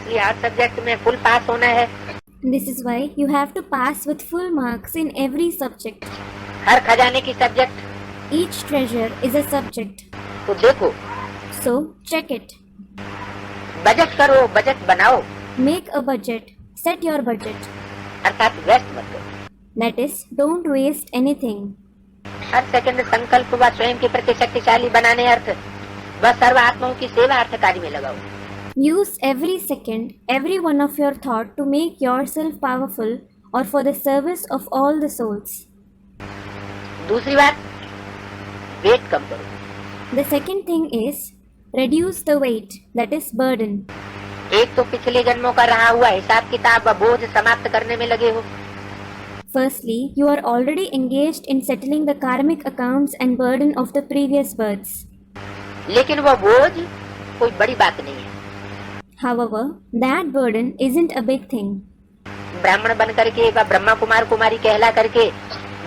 इसलिए हर सब्जेक्ट में फुल पास होना है। This is why you have to pass with full marks in every subject. हर खजाने की subject. Each treasure is a subject. तो देखो, So check it. बजट करो, बजट बनाओ, Make a budget. Set your budget. अर्थात waste मत करो। That is, don't waste anything. Her second संकल्प व स्वयं के प्रति शक्तिशाली बनाने अर्थ व सर्व आत्माओं की सेवा अर्थ कार्य में लगाओ। Use every second, every one of your thought to make yourself powerful or for the service of all the souls. दूसरी बात, वेट कम करो। The second thing is reduce the weight, that is burden. एक तो पिछले जन्मों का रहा हुआ हिसाब किताब व बोझ समाप्त करने में लगे हो। Firstly, you are already engaged in settling the karmic accounts and burden of the previous births. लेकिन वह बोझ कोई बड़ी बात नहीं है। However, that burden isn't a big thing. ब्राह्मण बन करके व ब्रह्मा कुमार कुमारी कहला करके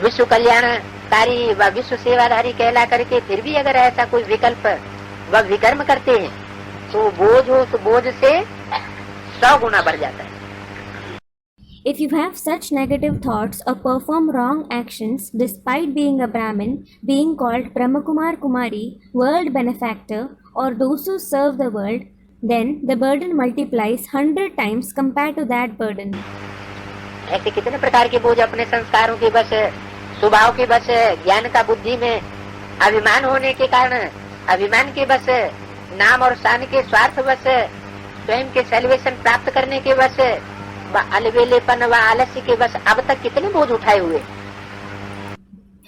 विश्व कल्याणकारी व विश्व सेवाधारी कहला करके फिर भी अगर ऐसा कोई विकल्प व विकर्म करते हैं तो बोझ हो तो बोझ से 100 गुना बढ़ जाता है। If you have such negative thoughts or perform wrong actions despite being a Brahmin, being called Brahmakumar Kumari, world benefactor, or those who serve the world, then the burden multiplies 100 times compared to that burden. ऐसे कितने प्रकार के बोझ अपने संस्कारों के बस, स्वभाव के बस, ज्ञान का बुद्धि में अभिमान होने के कारण, अभिमान के बस, नाम और शान के स्वार्थ बस, स्वयं के सेलिब्रेशन प्राप्त करने के बस, अलबेलेपन व आलस्य के बस अब तक कितने बोझ उठाए हुए।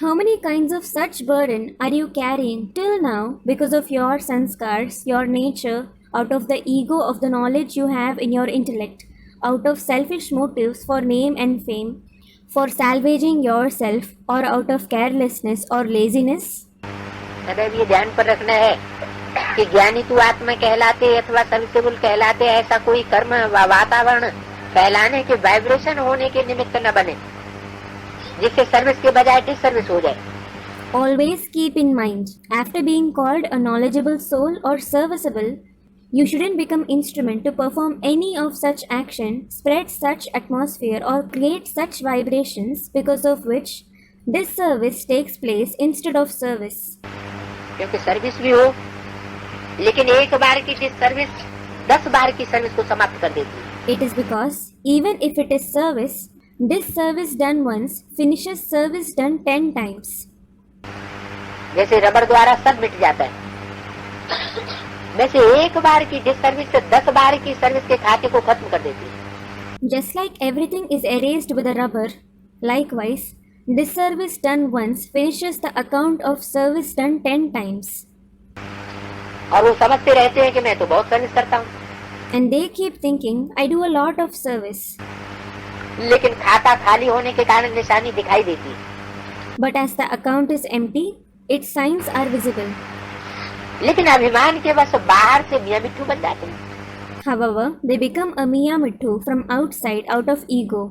How many kinds of such burden are you carrying till now because of your sanskars, your nature, out of the ego of the knowledge you have in your intellect, out of selfish motives for name and fame, for salvaging yourself, or out of carelessness or laziness? सदैव ये ध्यान पर रखना है कि ज्ञानी तू आत्मा कहलाते अथवा सर्विसेबल कहलाते, ऐसा कोई कर्म व वातावरण फैलाने के वाइब्रेशन होने के निमित्त न बने जिससे सर्विस के बजाय डिसर्विस हो जाए। Always keep in mind, after being called a knowledgeable soul or serviceable, you shouldn't become instrument to perform any of such action, spread such atmosphere or create such vibrations because of which disservice takes place instead of service. क्योंकि service भी हो लेकिन एक बार की disservice 10 बार की service को समाप्त कर देती है। It is because even if it is service, disservice done once finishes service done 10 times. जैसे रबर द्वारा सब मिट जाता है, वैसे एक बार की डिसर्विस 10 बार की सर्विस के खाते को खत्म कर देती है। Just like everything is erased with a rubber, likewise, disservice done once finishes the account of service done 10 times. और वो समझते रहते हैं कि मैं तो बहुत सर्विस करता हूँ, And they keep thinking, I do a lot of service. लेकिन खाता खाली होने के कारण निशानी दिखाई देती है। But as the account is empty, its signs are visible. लेकिन अभिमान के बस बाहर से मियाँ मिट्ठू बन जाते हैं। However, they become a Miya Mittu from outside out of ego.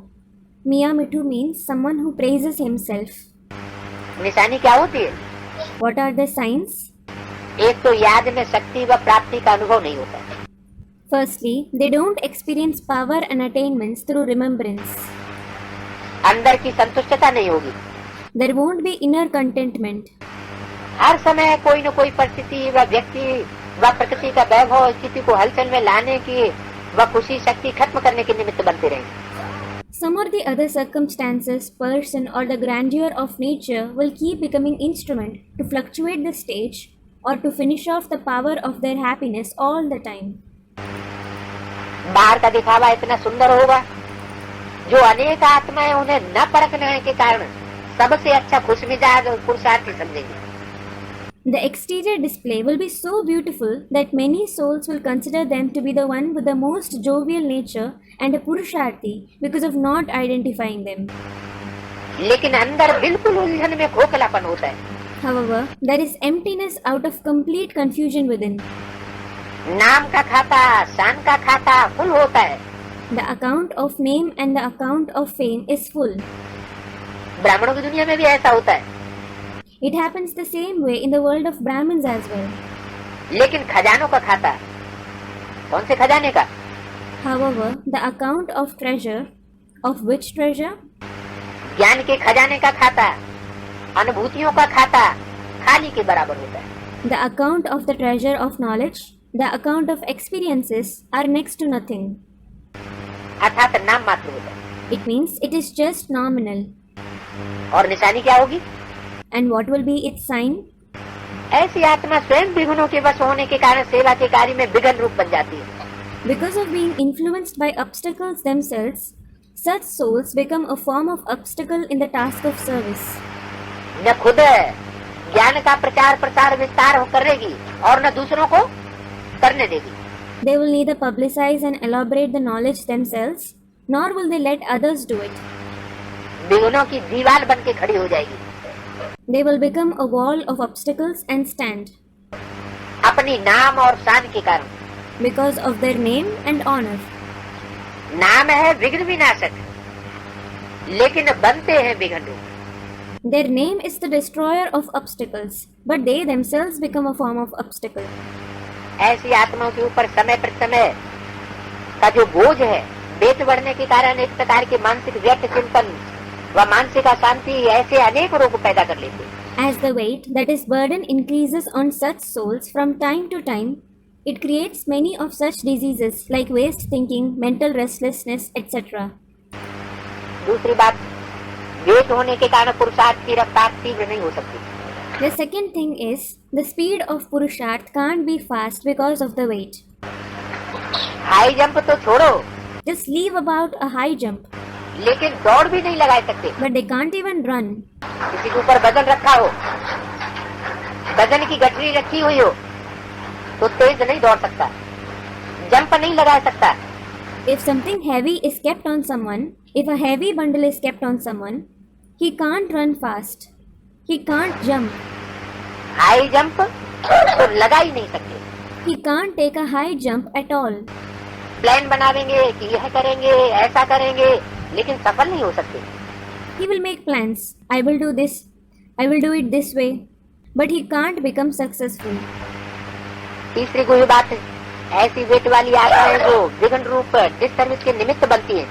Miya Mittu means someone who praises himself. निशानी क्या होती है? What are the signs? एक तो याद में शक्ति व प्राप्ति का अनुभव नहीं होता है। Firstly, they don't experience power and attainments through remembrance. अंदर की संतुष्टता नहीं होगी। There won't be inner contentment. हर समय कोई न कोई परिस्थिति व व्यक्ति व प्रकृति का वैभव स्थिति को हलचल में लाने की व खुशी शक्ति खत्म करने के निमित्त बनते रहेंगे। Some or the other circumstances, person or the grandeur of nature will keep becoming instrument to fluctuate the stage or to finish off the power of their happiness all the time. बाहर का दिखावा इतना सुंदर होगा जो अनेक आत्माएं उन्हें न परखने के कारण सबसे अच्छा खुशमिजाज और पुरुषार्थी समझेंगे। The exterior display will be so beautiful that many souls will consider them to be the one with the most jovial nature and a purusharthi because of not identifying them. लेकिन अंदर बिल्कुल उलझन में खोखलापन होता है। However, there is emptiness out of complete confusion within. नाम का खाता, शान का खाता फुल होता है। The account of name and the account of fame is full. ब्राह्मणों की दुनिया में भी ऐसा होता है। It happens the same way in the world of Brahmins as well. लेकिन खजानों का खाता, कौन से खजाने का? However, the account of treasure, of which treasure? ज्ञान के खजाने का खाता, अनुभूतियों का खाता खाली के बराबर होता है। The account of the treasure of knowledge, the account of experiences are next to nothing. अर्थात नाम मात्र होता है। It means it is just nominal. और निशानी क्या होगी? And what will be its sign? ऐसी आत्मा स्वयं विघ्नों के वश होने के कारण सेवा के कार्य में विघ्न रूप बन जाती है। Because of being influenced by obstacles themselves, such souls become a form of obstacle in the task of service. न खुद ज्ञान का प्रचार प्रसार विस्तार हो करेगी और न दूसरों को करने देगी। They will neither publicize and elaborate the knowledge themselves, nor will they let others do it. विघ्नों की दीवार बन के खड़ी हो जाएगी। They will become a wall of obstacles and stand. अपनी नाम और शान के कारण। Because of their name and honor. नाम है विघ्न विनाशक, लेकिन बनते हैं विघ्न रूप। Their name is the destroyer of obstacles, but they themselves become a form of obstacle. ऐसी आत्माओं के ऊपर समय पर समय का जो बोझ है, वेट बढ़ने के कारण एक प्रकार के मानसिक व्यक्त चिंतन व मानसिक अशांति ऐसे अनेक रोग पैदा कर लेते हैं। As the weight, that is burden, increases on such souls from time to time, it creates many of such diseases like waste thinking, mental restlessness, etc. दूसरी बात, वेट होने के कारण पुरुषार्थ की रफ्तार तीव्र नहीं हो सकती। The second thing is, the speed of Purusharth can't be fast because of the weight. High jump तो छोड़ो, Just leave about a high jump, लेकिन दौड़ भी नहीं लगा सकते। but they can't even run. किसी के ऊपर वजन रखा हो, वजन की गठरी रखी हुई हो, तो तेज नहीं दौड़ सकता, जंप नहीं लगा सकता। If something heavy is kept on someone, if a heavy bundle is kept on someone, he can't run fast. He can't jump. High jump तो लगा ही नहीं सकते। He can't take a high jump at all. Plan बनावेंगे कि यह करेंगे, ऐसा करेंगे, लेकिन सफल नहीं हो सकते। He will make plans. I will do this. I will do it this way. But he can't become successful. तीसरी कोई बात है, ऐसी वेट वाली आत्माएं जो विघ्न रूप डिससर्विस के निमित्त बनती है,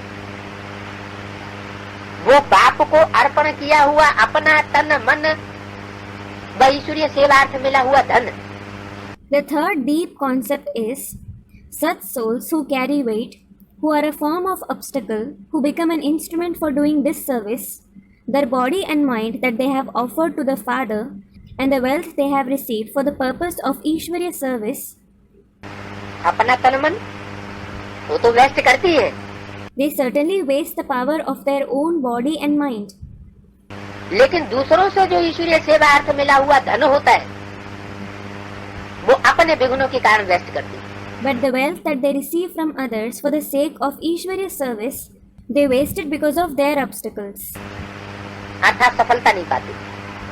वो बाप को अर्पण किया हुआ अपना तन मन व ईश्वरीय सेवार्थ मिला हुआ धन। The third deep concept is such souls who carry weight, who are a form of obstacle, who become an instrument for doing this service, their body and mind that they have offered to the Father, and the wealth they have received for the purpose of Ishwariya service. अपना तन मन वो तो waste करती है, They certainly waste the power of their own body and mind. लेकिन दूसरों से जो ईश्वरीय सेवार्थ मिला हुआ धन होता है, वो अपने विघ्नों के कारण वेस्ट करती है। But the wealth that they receive from others for the sake of Ishwariya service, they waste it because of their obstacles. अर्थात सफलता नहीं पाती।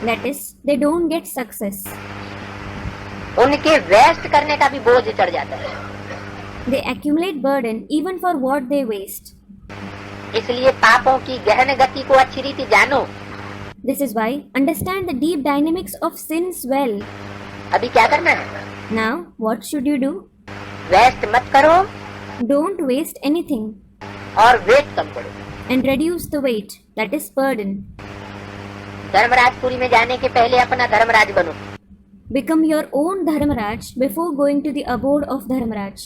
That is, they don't get success. उनके वेस्ट करने का भी बोझ चढ़ जाता है। They accumulate burden even for what they waste. इसलिए पापों की गहन गति को अच्छी रीति जानो। This is why understand the deep dynamics of sins well. अभी क्या करना है? Now, what should you do? Waste मत करो Don't waste anything और वेट कम करो। and reduce the weight, that is burden. Dharmarajpuri में जाने के पहले अपना धर्मराज बनो। Become your own Dharmaraj before going to the abode of Dharmaraj.